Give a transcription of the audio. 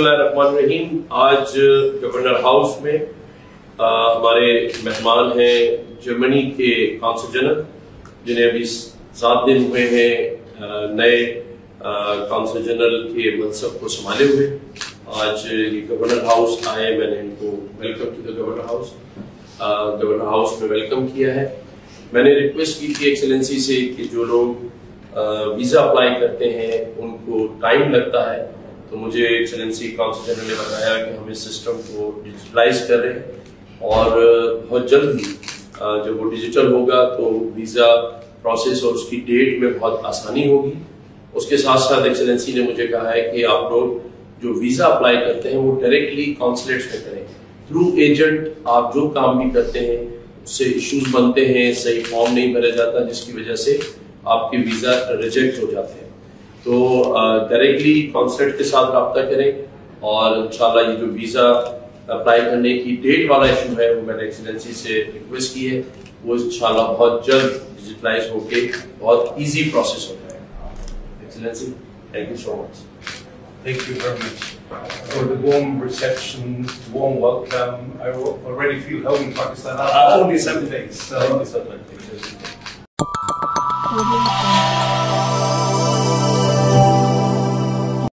बिस्मिल्लाहिर्रहमानिर्रहीम। आज governor house में हमारे मेहमान हैं जर्मनी के कौंसल जनरल, जिन्हें अभी 7 दिन हुए हैं नए कौंसल जनरल के मनसब को संभाले हुए। आज ये गवर्नर हाउस आए, मैंने इनको welcome to the governor house में वेलकम किया है। मैंने रिक्वेस्ट की थी एक्सेलेंसी से कि जो लोग वीज़ा अप्लाई करते हैं उनको टाइम लगता है, तो मुझे एक्सेलेंसी काउंसिल जनरल ने बताया कि हम इस सिस्टम को डिजिटलाइज कर रहे हैं और बहुत जल्द ही जब वो डिजिटल होगा तो वीज़ा प्रोसेस और उसकी डेट में बहुत आसानी होगी। उसके साथ साथ एक्सेलेंसी ने मुझे कहा है कि आप लोग जो वीज़ा अप्लाई करते हैं वो डायरेक्टली कॉन्सुलेट्स में करें। थ्रू एजेंट आप जो काम भी करते हैं उससे इश्यूज बनते हैं, सही फॉर्म नहीं भरा जाता, जिसकी वजह से आपके वीज़ा रिजेक्ट हो जाते हैं। तो डायरेक्टली कॉन्सुलेट के साथ रब्ता करें और इंशाल्लाह ये जो वीज़ा अप्लाई करने की डेट वाला इशू है वो मैंने एक्सेलेंसी से रिक्वेस्ट की है, वो इंशाल्लाह बहुत जल्द डिजिटलाइज होके बहुत इजी प्रोसेस हो जाएगा। Excellency, thank you so much. Thank you very much for the warm reception, warm welcome. I already feel home in Pakistan after only 7 days. So. Thank you so much.